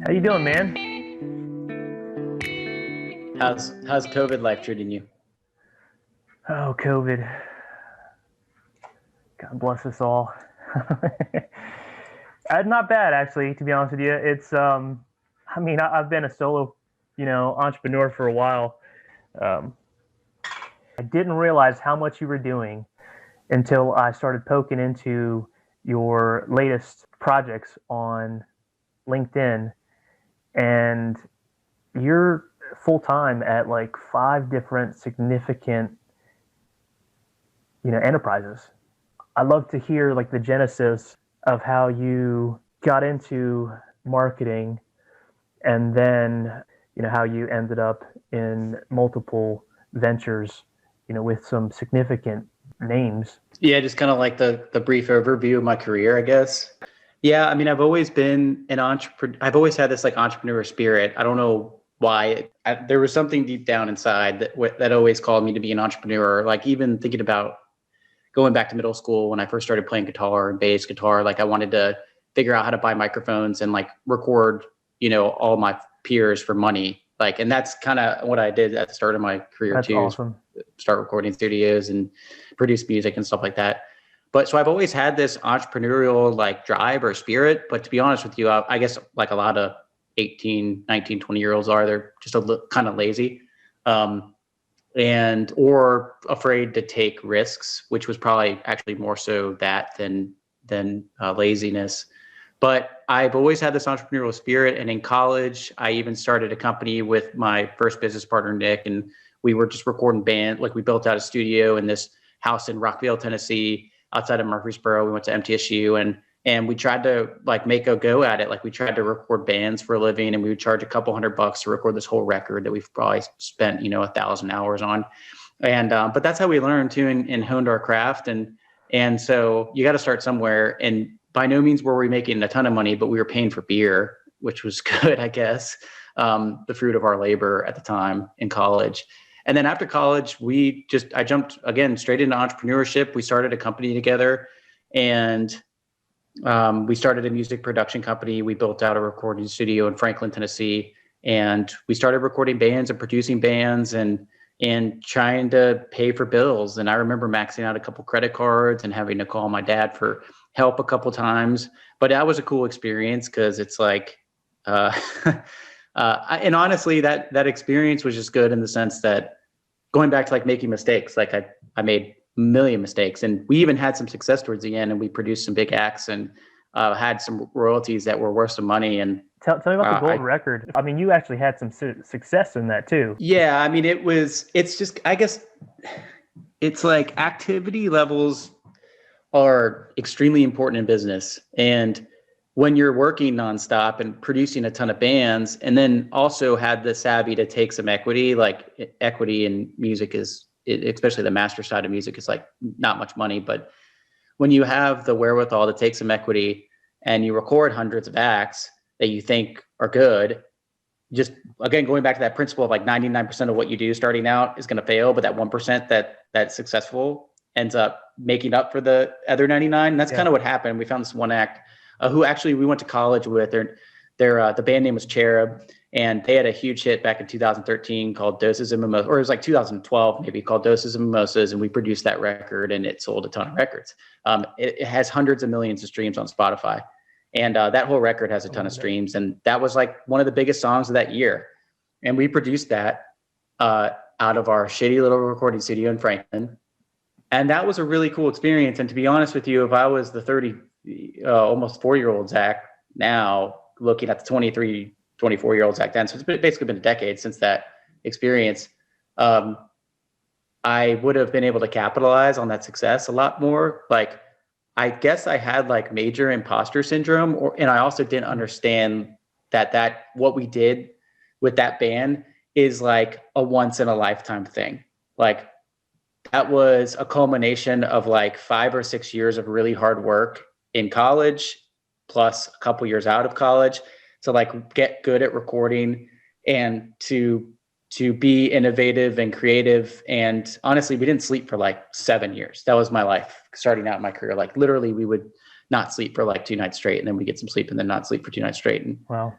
How you doing, man? How's COVID life treating you? Oh, COVID. God bless us all. Not bad, actually, to be honest with you. I've been a solo, entrepreneur for a while. Um, I didn't realize how much you were doing until I started poking into your latest projects on LinkedIn, and you're full time at like five different significant, enterprises. I'd love to hear like the genesis of how you got into marketing and then, how you ended up in multiple ventures, with some significant names. Yeah, just kind of like the brief overview of my career, I guess. Yeah, I mean, I've always been an entrepreneur. I've always had this like entrepreneur spirit. I don't know why. There was something deep down inside that always called me to be an entrepreneur. Like even thinking about going back to middle school when I first started playing guitar and bass guitar, like I wanted to figure out how to buy microphones and like record, all my peers for money. Like, and that's kind of what I did at the start of my career That's too, is awesome. start recording studios and produce music and stuff like that. But so I've always had this entrepreneurial like drive or spirit. But to be honest with you, I guess like a lot of 18, 19, 20 year olds are, they're just kind of lazy. And or afraid to take risks, which was probably actually more so that than laziness. But I've always had this entrepreneurial spirit, and in college, I even started a company with my first business partner Nick, and we were just recording band. Like we built out a studio in this house in Rockville, Tennessee, outside of Murfreesboro. We went to MTSU, and we tried to like make a go at it. Like we tried to record bands for a living, and we would charge a couple $100 to record this whole record that we've probably spent 1,000 hours on. And but that's how we learned too, and honed our craft. And so you got to start somewhere. And by no means were we making a ton of money, but we were paying for beer, which was good, I guess. The fruit of our labor at the time in college. And then after college, I jumped again straight into entrepreneurship. We started a company together, and we started a music production company. We built out a recording studio in Franklin, Tennessee, and we started recording bands and producing bands and trying to pay for bills. And I remember maxing out a couple credit cards and having to call my dad for help a couple times. But that was a cool experience because it's like, and honestly, that experience was just good in the sense that going back to like making mistakes, like I made million mistakes, and we even had some success towards the end, and we produced some big acts and had some royalties that were worth some money. And Tell me about the gold record. I mean, you actually had some success in that too. yeah, I mean, it's just, I guess it's like activity levels are extremely important in business. And when you're working nonstop and producing a ton of bands, and then also had the savvy to take some equity, like equity in music especially the master side of music is like not much money. But when you have the wherewithal to take some equity and you record hundreds of acts that you think are good, just again, going back to that principle of like 99% of what you do starting out is going to fail, but that 1% that's successful ends up making up for the other 99. And that's kind of what happened. We found this one act who actually we went to college with. The band name was Cherub, and they had a huge hit back in 2013 called Doses and Mimosas, or it was like 2012 maybe, called Doses and Mimosas, and we produced that record, and it sold a ton of records. It has hundreds of millions of streams on Spotify, and that whole record has a ton of streams, and that was like one of the biggest songs of that year. And we produced that out of our shitty little recording studio in Franklin, and that was a really cool experience. And to be honest with you, if I was the almost 4-year-old Zach now, looking at the 23, 24-year-old Zach then, so it's basically been a decade since that experience, I would have been able to capitalize on that success a lot more. Like, I guess I had like major imposter syndrome, and I also didn't understand that what we did with that band is like a once in a lifetime thing. Like, that was a culmination of like 5 or 6 years of really hard work in college, plus a couple years out of college, to like get good at recording and to be innovative and creative. And honestly, we didn't sleep for like 7 years. That was my life starting out in my career. Like literally we would not sleep for like 2 nights straight, and then we get some sleep and then not sleep for 2 nights straight. Wow.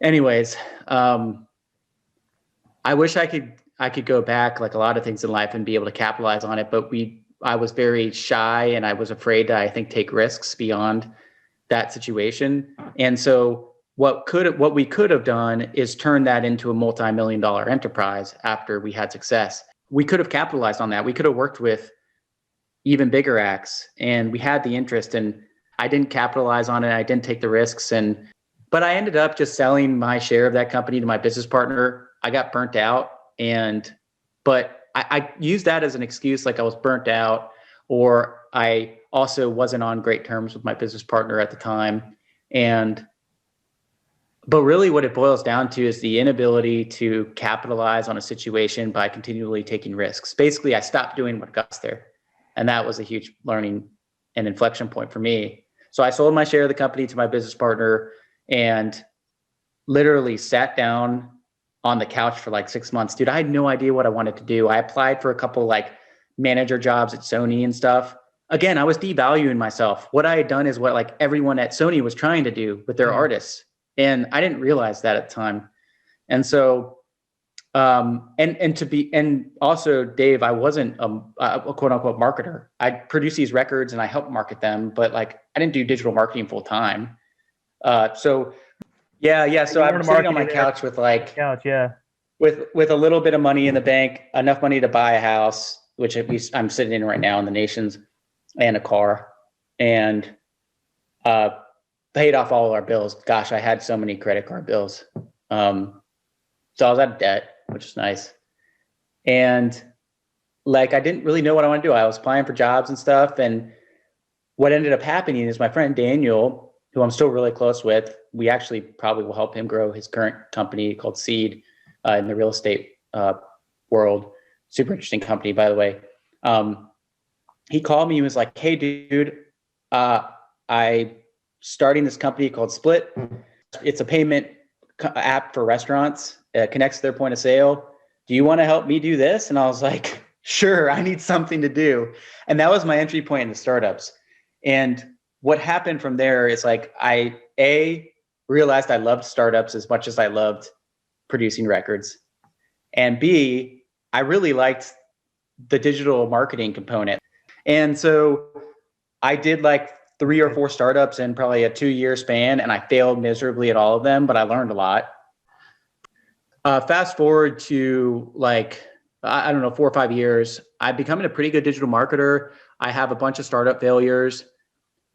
anyways, I wish I could go back, like a lot of things in life, and be able to capitalize on it. But I was very shy, and I was afraid to, I think, take risks beyond that situation. And so what we could have done is turn that into a multi-million-dollar enterprise after we had success. We could have capitalized on that. We could have worked with even bigger acts, and we had the interest, and I didn't capitalize on it. I didn't take the risks. But I ended up just selling my share of that company to my business partner. I got burnt out, but I used that as an excuse, like I was burnt out, or I also wasn't on great terms with my business partner at the time. But really what it boils down to is the inability to capitalize on a situation by continually taking risks. Basically, I stopped doing what got us there. And that was a huge learning and inflection point for me. So I sold my share of the company to my business partner and literally sat down on the couch for like 6 months. Dude, I had no idea what I wanted to do. I applied for a couple like manager jobs at Sony and stuff. Again, I was devaluing myself. What I had done is what like everyone at Sony was trying to do with their artists. And I didn't realize that at the time. And so, and also Dave, I wasn't a quote unquote marketer. I produced these records and I helped market them, but like I didn't do digital marketing full time. So I'm sitting on my couch with like, with a little bit of money in the bank, enough money to buy a house, which at least I'm sitting in right now in the Nations, and a car, and paid off all of our bills. Gosh, I had so many credit card bills. So I was out of debt, which is nice. And like, I didn't really know what I want to do. I was applying for jobs and stuff. And what ended up happening is my friend Daniel, who I'm still really close with, we actually probably will help him grow his current company called Seed in the real estate world. Super interesting company, by the way. He called me and was like, hey, dude, I starting this company called Split. It's a payment app for restaurants. It connects to their point of sale. Do you want to help me do this? And I was like, sure, I need something to do. And that was my entry point into startups. And what happened from there is like, I realized I loved startups as much as I loved producing records. And B, I really liked the digital marketing component. And so I did like 3 or 4 startups in probably a 2-year span, and I failed miserably at all of them, but I learned a lot. Fast forward to like, I don't know, 4 or 5 years, I've become a pretty good digital marketer. I have a bunch of startup failures,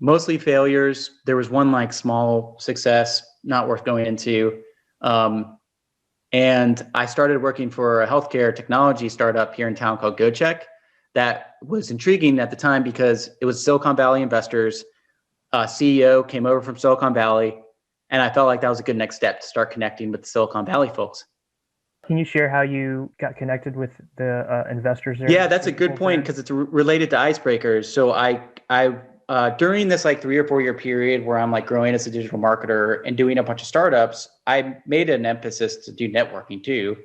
mostly failures. There was one like small success, not worth going into. And I started working for a healthcare technology startup here in town called GoCheck. That was intriguing at the time because it was Silicon Valley investors. CEO came over from Silicon Valley, and I felt like that was a good next step to start connecting with the Silicon Valley folks. Can you share how you got connected with the investors there? Yeah, that's a good point because it's related to icebreakers. So I during this like 3 or 4 year period where I'm like growing as a digital marketer and doing a bunch of startups, I made an emphasis to do networking too.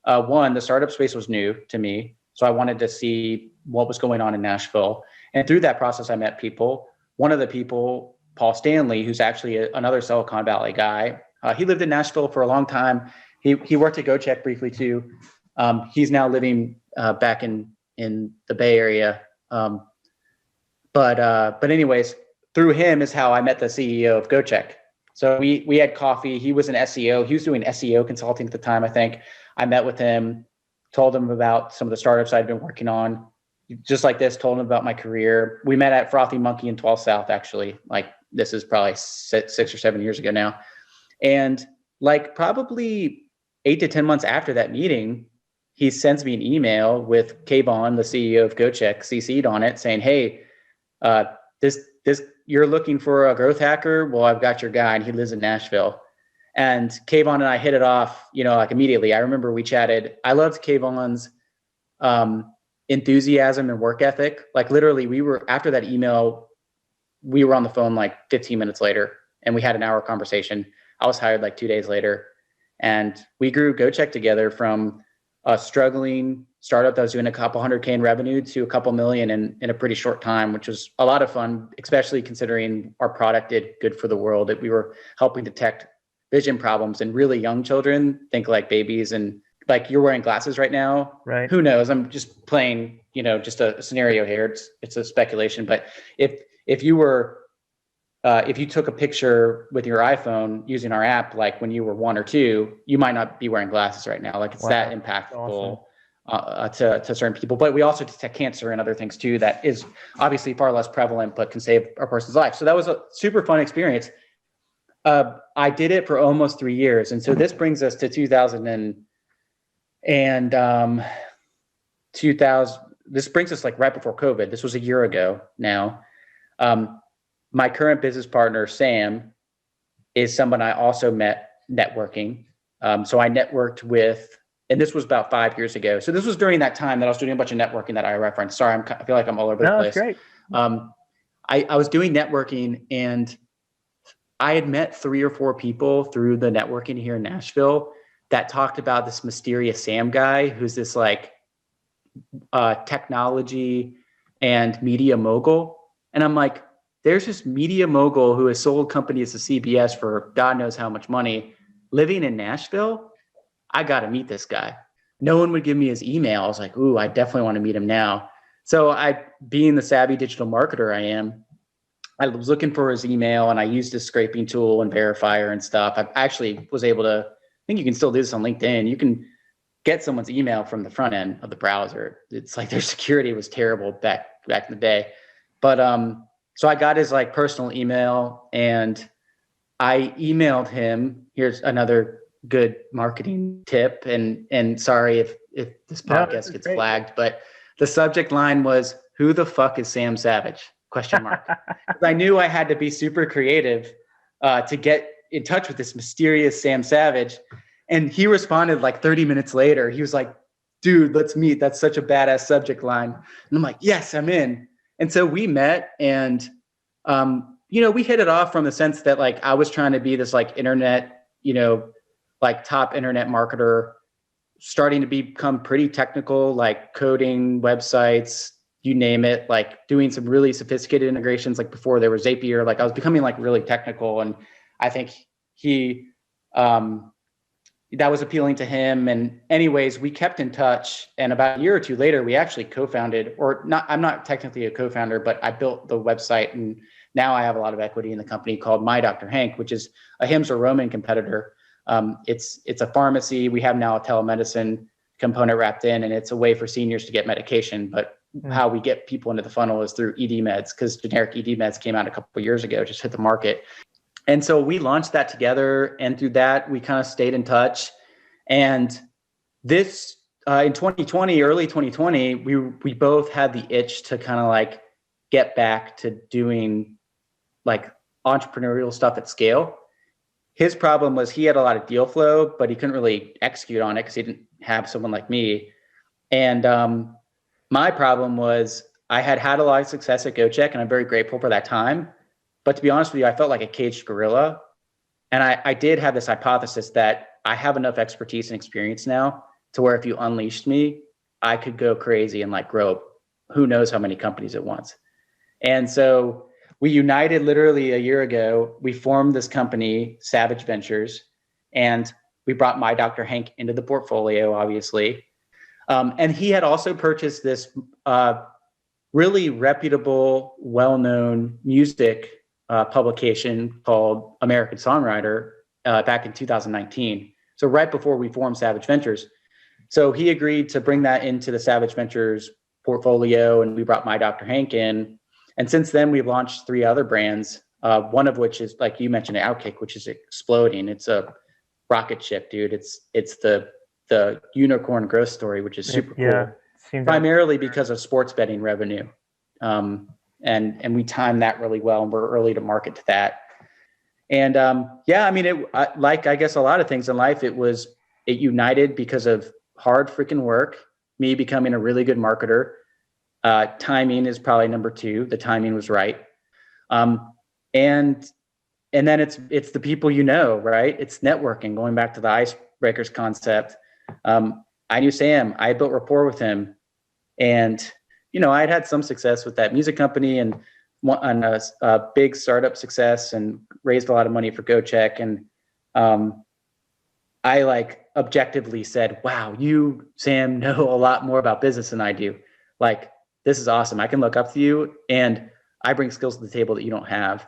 One, the startup space was new to me, so I wanted to see what was going on in Nashville. And through that process, I met people. One of the people, Paul Stanley, who's actually another Silicon Valley guy. He lived in Nashville for a long time. He worked at GoCheck briefly too. He's now living back in the Bay Area. But anyways, through him is how I met the CEO of GoCheck. So we had coffee. He was an SEO. He was doing SEO consulting at the time, I think. I met with him, told him about some of the startups I'd been working on. Just like this, told him about my career. We met at Frothy Monkey in 12 South, actually. Like this is probably 6 or 7 years ago now. And like probably 8 to 10 months after that meeting, he sends me an email with Kayvon, the CEO of GoCheck, CC'd on it, saying, hey, this you're looking for a growth hacker? Well, I've got your guy, and he lives in Nashville. And Kayvon and I hit it off, like immediately. I remember we chatted. I loved Kayvon's enthusiasm and work ethic. Like literally after that email, we were on the phone like 15 minutes later, and we had an hour conversation. I was hired like 2 days later, and we grew GoCheck together from a struggling startup that was doing a couple $100K in revenue to a couple million in a pretty short time, which was a lot of fun, especially considering our product did good for the world. That we were helping detect vision problems in really young children, think like babies, and like you're wearing glasses right now. Right. Who knows? I'm just playing, just a scenario here. It's a speculation, but if you were, if you took a picture with your iPhone using our app, like when you were 1 or 2, you might not be wearing glasses right now. Like it's that impactful to certain people. But we also detect cancer and other things too that is obviously far less prevalent, but can save a person's life. So that was a super fun experience. I did it for almost 3 years, and so this brings us to 2000. This brings us like right before COVID. This was a year ago now. My current business partner, Sam, is someone I also met networking. So I networked with, and this was about 5 years ago. So this was during that time that I was doing a bunch of networking that I referenced. Sorry, I feel like I'm all over the place. That's great. I was doing networking, and I had met 3 or 4 people through the networking here in Nashville that talked about this mysterious Sam guy who's this like technology and media mogul. And I'm like, there's this media mogul who has sold companies to CBS for God knows how much money living in Nashville. I got to meet this guy. No one would give me his email. I was like, ooh, I definitely want to meet him now. So being the savvy digital marketer I am, I was looking for his email, and I used a scraping tool and verifier and stuff. I actually was able to, I think you can still do this on LinkedIn. You can get someone's email from the front end of the browser. It's like their security was terrible back in the day. But so I got his like personal email, and I emailed him. Here's another good marketing tip. And sorry if this podcast gets flagged, but the subject line was, "Who the fuck is Sam Savage?" ? I knew I had to be super creative to get in touch with this mysterious Sam Savage. And he responded like 30 minutes later. He was like, dude, let's meet. That's such a badass subject line. And I'm like, yes, I'm in. And so we met, and, we hit it off from the sense that like, I was trying to be this like internet, like top internet marketer, starting to become pretty technical, like coding websites, you name it, like doing some really sophisticated integrations. Like before there was Zapier, like I was becoming like really technical. And I think that was appealing to him. And anyways, we kept in touch. And about a year or 2 later, we actually co-founded, I'm not technically a co-founder, but I built the website. And now I have a lot of equity in the company called My Dr. Hank, which is a Hims or Roman competitor. It's a pharmacy. We have now a telemedicine component wrapped in, and it's a way for seniors to get medication. But how we get people into the funnel is through ED meds, because generic ED meds came out a couple of years ago, just hit the market. And so we launched that together, and through that, we kind of stayed in touch. And this, in 2020, early 2020, we both had the itch to kind of like get back to doing like entrepreneurial stuff at scale. His problem was he had a lot of deal flow, but he couldn't really execute on it because he didn't have someone like me. And my problem was I had a lot of success at GoCheck, and I'm very grateful for that time. But to be honest with you, I felt like a caged gorilla. And I did have this hypothesis that I have enough expertise and experience now to where if you unleashed me, I could go crazy and like grow who knows how many companies at once. And so we united literally a year ago. We formed this company, Savage Ventures, and we brought My Dr. Hank into the portfolio, obviously. And he had also purchased this really reputable, well-known music publication called American Songwriter back in 2019. So right before we formed Savage Ventures. So he agreed to bring that into the Savage Ventures portfolio, and we brought My Dr. Hank in. And since then, we've launched 3 other brands, one of which is, like you mentioned, Outkick, which is exploding. It's a rocket ship, dude. It's the unicorn growth story, which is super cool. Primarily because of sports betting revenue. And we timed that really well, and we're early to market to that. And I guess a lot of things in life, it united because of hard freaking work, me becoming a really good marketer. Timing is probably number 2. The timing was right. And then it's the people, right? It's networking, going back to the icebreakers concept. I knew Sam, I built rapport with him, and, I'd had some success with that music company and a big startup success, and raised a lot of money for GoCheck. And I like objectively said, wow, you, Sam, know a lot more about business than I do. Like, this is awesome. I can look up to you, and I bring skills to the table that you don't have.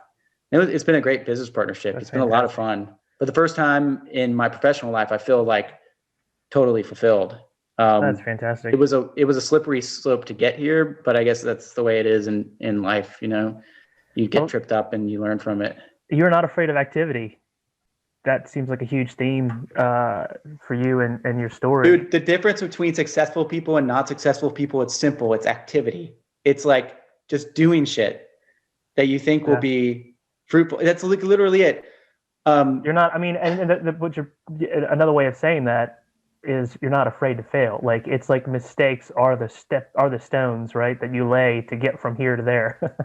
And it's been a great business partnership. That's It's been a lot of fun. For the first time in my professional life, I feel like totally fulfilled. That's fantastic. It was a slippery slope to get here, but I guess that's the way it is in life. You know, you get tripped up and you learn from it. You're not afraid of activity. That seems like a huge theme for you and your story. Dude, the difference between successful people and not successful people, it's simple. It's activity. It's like just doing shit that you think will be fruitful. That's literally it. You're not, I mean, another way of saying that is you're not afraid to fail. Like, it's like mistakes are the stones, right, that you lay to get from here to there.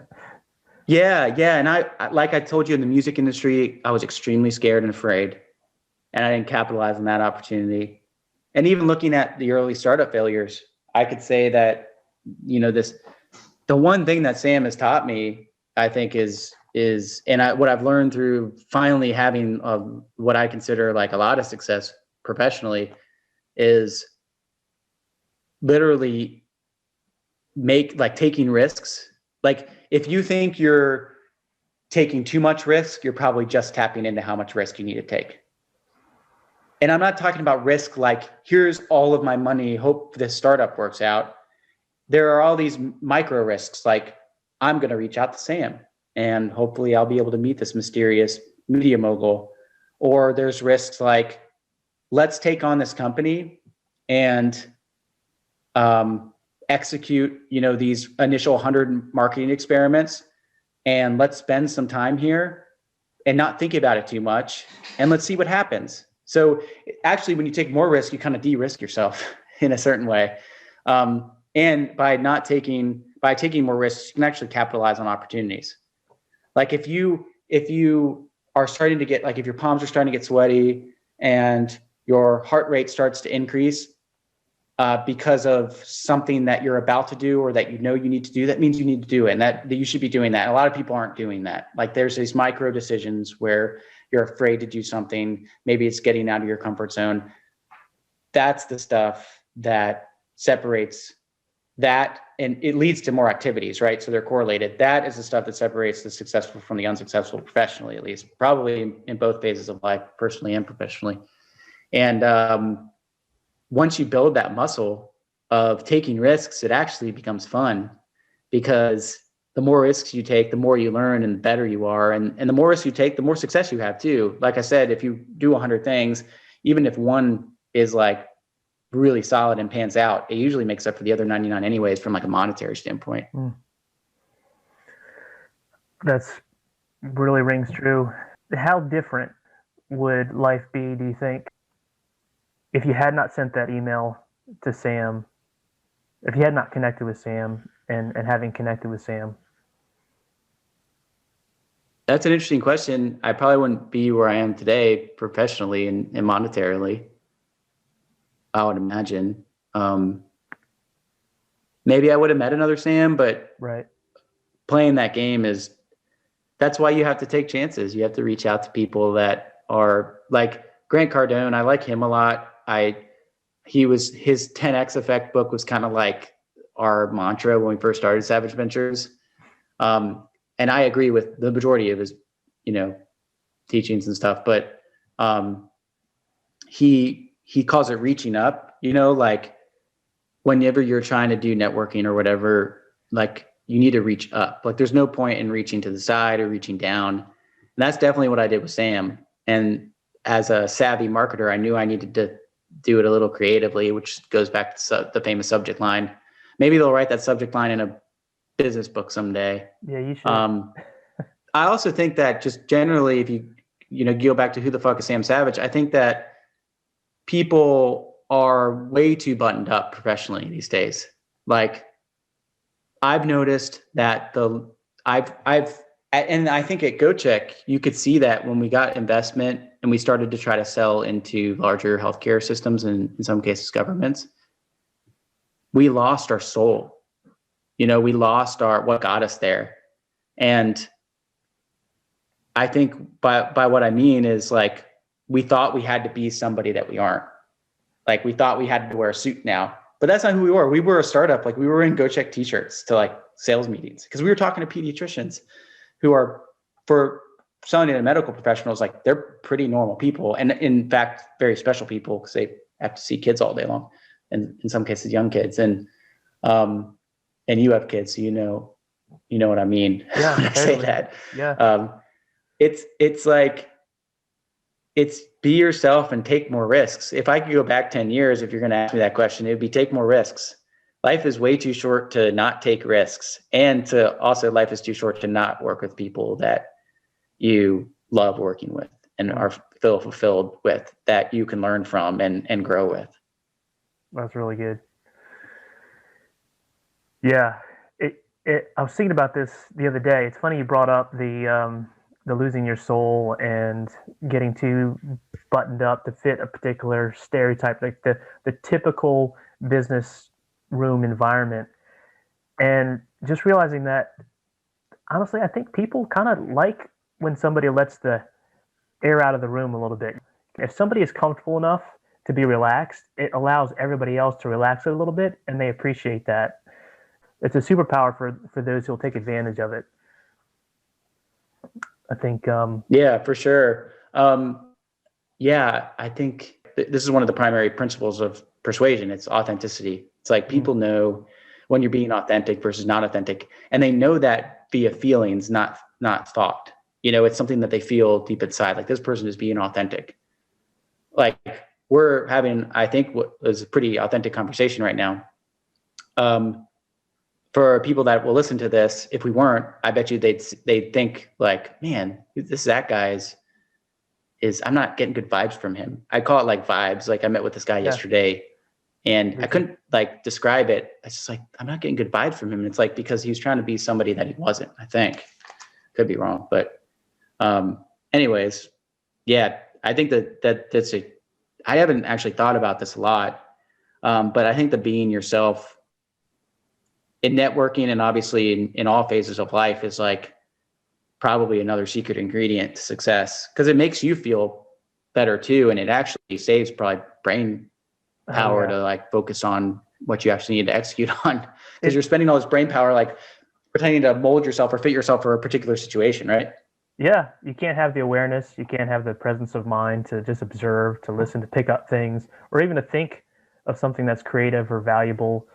Yeah. And I, like I told you, in the music industry, I was extremely scared and afraid, and I didn't capitalize on that opportunity. And even looking at the early startup failures, I could say that, you know, the one thing that Sam has taught me, I think what I've learned through finally having what I consider like a lot of success professionally, is literally taking risks. Like, if you think you're taking too much risk, you're probably just tapping into how much risk you need to take. And I'm not talking about risk like, here's all of my money, hope this startup works out. There are all these micro risks, like, I'm going to reach out to Sam and hopefully I'll be able to meet this mysterious media mogul. Or there's risks like, let's take on this company and execute, you know, these initial 100 marketing experiments, and let's spend some time here and not think about it too much, and let's see what happens. So actually, when you take more risk, you kind of de-risk yourself in a certain way. And by taking more risks, you can actually capitalize on opportunities. Like, if you are starting to get, like, if your palms are starting to get sweaty and your heart rate starts to increase, because of something that you're about to do or that you know you need to do, that means you need to do it, and that you should be doing that. And a lot of people aren't doing that. Like, there's these micro decisions where you're afraid to do something. Maybe it's getting out of your comfort zone. That's the stuff that separates that, and it leads to more activities, right? So they're correlated. That is the stuff that separates the successful from the unsuccessful professionally, at least, probably in both phases of life, personally and professionally. And once you build that muscle of taking risks, it actually becomes fun, because the more risks you take, the more you learn and the better you are. And the more risks you take, the more success you have too. Like I said, if you do 100 things, even if one is like really solid and pans out, it usually makes up for the other 99 anyways, from like a monetary standpoint. That's really rings true. How different would life be, do you think, if you had not sent that email to Sam, if you had not connected with Sam and having connected with Sam? That's an interesting question. I probably wouldn't be where I am today professionally and monetarily, I would imagine. Maybe I would have met another Sam, but right. Playing that game that's why you have to take chances. You have to reach out to people that are like Grant Cardone. I like him a lot. His 10X Effect book was kind of like our mantra when we first started Savage Ventures. And I agree with the majority of his, you know, teachings and stuff, but he calls it reaching up, you know, like whenever you're trying to do networking or whatever, like you need to reach up. Like there's no point in reaching to the side or reaching down. And that's definitely what I did with Sam. And as a savvy marketer, I knew I needed to do it a little creatively, which goes back to the famous subject line. Maybe they'll write that subject line in a business book someday. Yeah, you should. I also think that just generally, if you know, go back to who the fuck is Sam Savage, I think that people are way too buttoned up professionally these days. Like I've noticed that and I think at GoCheck, you could see that when we got investment and we started to try to sell into larger healthcare systems and in some cases governments, we lost our soul. You know, we lost what got us there. And I think by what I mean is like we thought we had to be somebody that we aren't. Like we thought we had to wear a suit now, but that's not who we were. We were a startup. Like we were in Go Check t-shirts to like sales meetings because we were talking to pediatricians who are, for selling to medical professionals, like they're pretty normal people. And in fact, very special people because they have to see kids all day long. And in some cases, young kids. And you have kids, so you know what I mean. Yeah, when I say that. Yeah. It's like, it's be yourself and take more risks. If I could go back 10 years, if you're going to ask me that question, it would be take more risks. Life is way too short to not take risks. And to also, life is too short to not work with people that you love working with and are fulfilled with, that you can learn from and grow with. That's really good. Yeah. I was thinking about this the other day. It's funny you brought up the losing your soul and getting too buttoned up to fit a particular stereotype, like the typical business room environment. And just realizing that, honestly, I think people kind of like when somebody lets the air out of the room a little bit. If somebody is comfortable enough to be relaxed, it allows everybody else to relax it a little bit, and they appreciate that. It's a superpower for those who'll take advantage of it. I think. Yeah, for sure. I think this is one of the primary principles of persuasion. It's authenticity. It's like people know when you're being authentic versus not authentic, and they know that via feelings, not thought. It's something that they feel deep inside. Like this person is being authentic. Like we're having, I think, what is a pretty authentic conversation right now. For people that will listen to this, if we weren't, I bet you they'd think like, man, that guy's I'm not getting good vibes from him. I call it like vibes. Like I met with this guy yesterday and I couldn't like describe it. It's just like, I'm not getting good vibes from him. And it's like, because he was trying to be somebody that he wasn't, I think. Could be wrong. But anyways, yeah, I think that's I haven't actually thought about this a lot. But I think that being yourself in networking and obviously in all phases of life is like probably another secret ingredient to success, because it makes you feel better too. And it actually saves probably brain power to like focus on what you actually need to execute on, because you're spending all this brain power, like pretending to mold yourself or fit yourself for a particular situation. Right. Yeah. You can't have the awareness. You can't have the presence of mind to just observe, to listen, to pick up things, or even to think of something that's creative or valuable,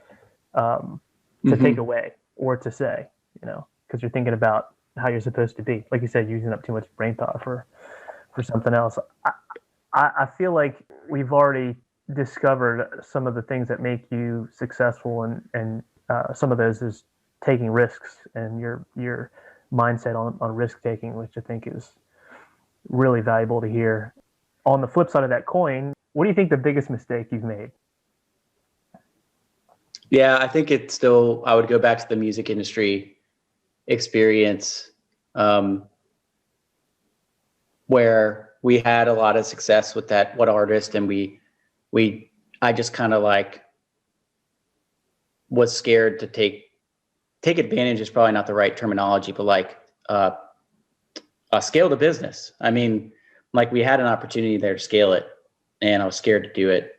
to take away or to say, because you're thinking about how you're supposed to be. Like you said, using up too much brain power for something else. I feel like we've already discovered some of the things that make you successful, and some of those is taking risks and your mindset on risk taking, which I think is really valuable to hear. On the flip side of that coin, what do you think the biggest mistake you've made? Yeah, I think I would go back to the music industry experience, where we had a lot of success with what artist, and I just kind of like was scared to take advantage is probably not the right terminology, but like scale the business. I mean, like we had an opportunity there to scale it, and I was scared to do it.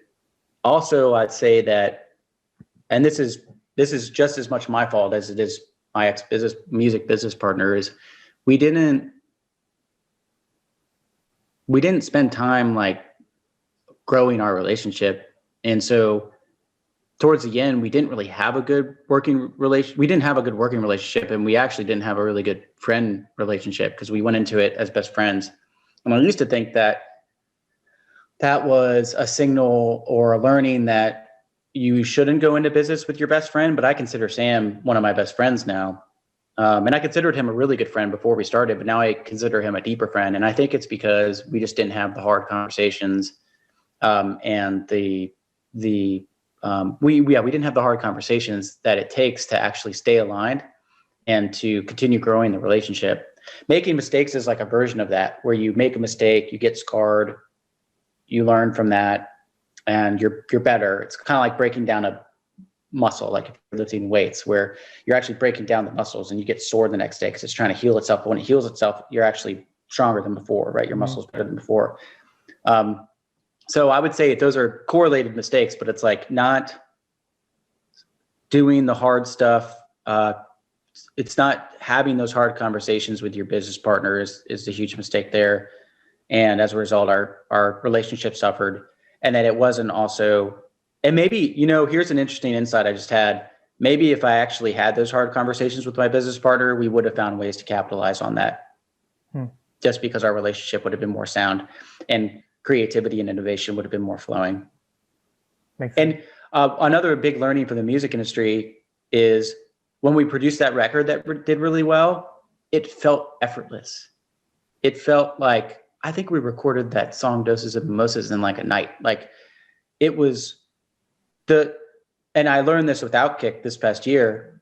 Also, I'd say that, and this is just as much my fault as it is my music business partner, is we didn't spend time like growing our relationship. And so towards the end, we didn't really have a good working relationship. We didn't have a good working relationship, and we actually didn't have a really good friend relationship, because we went into it as best friends. And I used to think that was a signal or a learning that you shouldn't go into business with your best friend, but I consider Sam one of my best friends now. And I considered him a really good friend before we started, but now I consider him a deeper friend. And I think it's because we just didn't have the hard conversations. And we didn't have the hard conversations that it takes to actually stay aligned and to continue growing the relationship. Making mistakes is like a version of that, where you make a mistake, you get scarred, you learn from that, and you're better. It's kind of like breaking down a muscle, like if you're lifting weights, where you're actually breaking down the muscles and you get sore the next day because it's trying to heal itself. But when it heals itself, you're actually stronger than before, right? Your muscle's better than before. So I would say those are correlated mistakes, but it's like not doing the hard stuff. It's not having those hard conversations with your business partner is a huge mistake there. And as a result, our relationship suffered. And then it wasn't also, and maybe, here's an interesting insight I just had. Maybe if I actually had those hard conversations with my business partner, we would have found ways to capitalize on that. Just because our relationship would have been more sound and creativity and innovation would have been more flowing. Makes sense. And another big learning for the music industry is when we produced that record that did really well, it felt effortless. It felt like, I think we recorded that song Doses of Mimosas in like a night. Like it was and I learned this with Outkick this past year,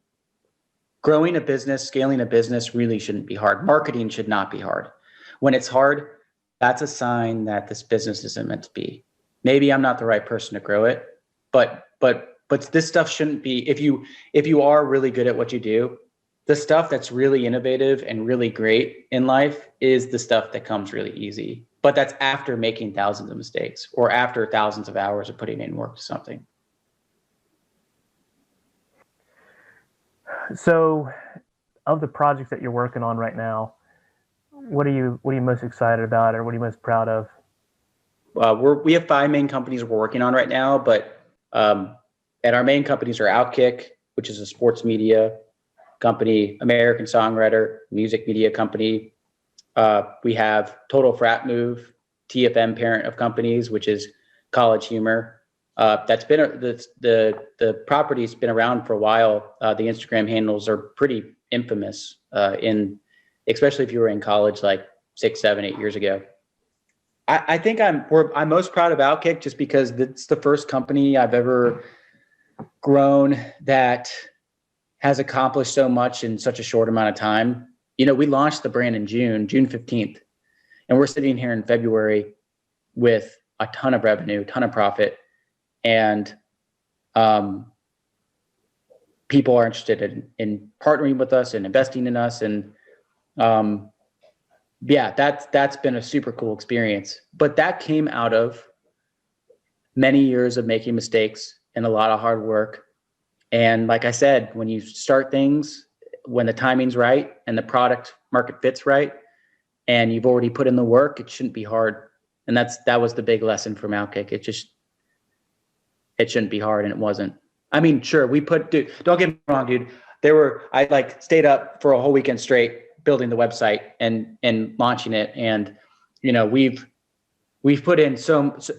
growing a business, scaling a business really shouldn't be hard. Marketing should not be hard. When it's hard, that's a sign that this business isn't meant to be. Maybe I'm not the right person to grow it, but this stuff shouldn't be, if you are really good at what you do, the stuff that's really innovative and really great in life is the stuff that comes really easy. But that's after making thousands of mistakes or after thousands of hours of putting in work to something. So of the projects that you're working on right now, what are you most excited about, or what are you most proud of? We have 5 main companies we're working on right now, but and our main companies are Outkick, which is a sports media company, American Songwriter, music media company. We have Total Frat Move, TFM parent of companies, which is college humor. That's been the property's been around for a while. The Instagram handles are pretty infamous especially if you were in college like 6, 7, 8 years ago. I think I'm most proud of Outkick just because it's the first company I've ever grown that has accomplished so much in such a short amount of time. We launched the brand in June 15th, and we're sitting here in February with a ton of revenue, ton of profit, and people are interested in partnering with us and investing in us. And that's been a super cool experience. But that came out of many years of making mistakes and a lot of hard work. And like I said, when you start things, when the timing's right and the product market fits right, and you've already put in the work, it shouldn't be hard. And that was the big lesson from Outkick. It shouldn't be hard, and it wasn't. I mean, sure, dude, don't get me wrong, dude. I stayed up for a whole weekend straight building the website and launching it. And, we've put in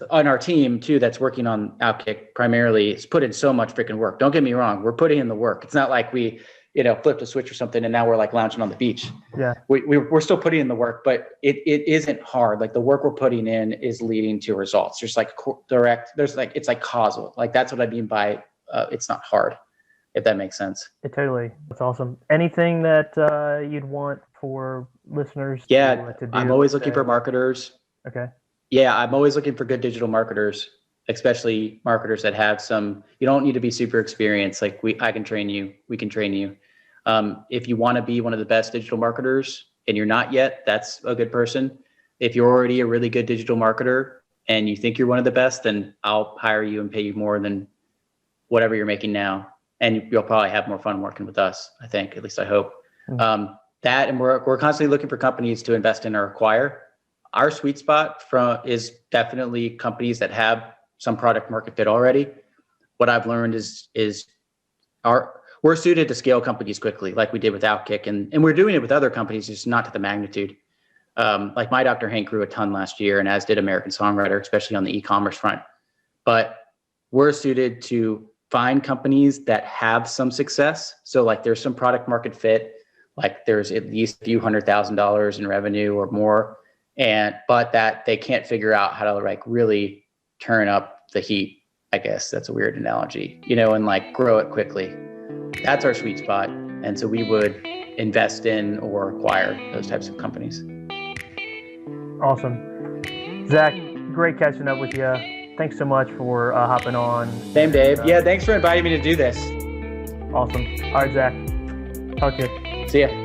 on our team too, that's working on Outkick primarily, it's put in so much freaking work. Don't get me wrong. We're putting in the work. It's not like we, flipped a switch or something and now we're like lounging on the beach. Yeah. We're still putting in the work, but it isn't hard. Like the work we're putting in is leading to results. There's like it's like causal. Like that's what I mean by it's not hard, if that makes sense. Totally. That's awesome. Anything that you'd want for listeners to do? I'm always looking for marketers. Okay. Yeah, I'm always looking for good digital marketers, especially marketers that have you don't need to be super experienced. Like I can train you, we can train you. If you want to be one of the best digital marketers and you're not yet, that's a good person. If you're already a really good digital marketer and you think you're one of the best, then I'll hire you and pay you more than whatever you're making now. And you'll probably have more fun working with us, I think, at least I hope. Mm-hmm. And we're constantly looking for companies to invest in or acquire. Our sweet spot is definitely companies that have some product market fit already. What I've learned is we're suited to scale companies quickly, like we did with Outkick, and we're doing it with other companies, just not to the magnitude. Like My Dr. Hank grew a ton last year, and as did American Songwriter, especially on the e-commerce front. But we're suited to find companies that have some success. So like there's some product market fit, like there's at least a few $100,000 in revenue or more, but that they can't figure out how to like really turn up the heat. I guess that's a weird analogy, and like grow it quickly. That's our sweet spot. And so we would invest in or acquire those types of companies. Awesome. Zach, great catching up with you. Thanks so much for hopping on. Same, Dave. Yeah, thanks for inviting me to do this. Awesome. All right, Zach. Talk to you. See ya.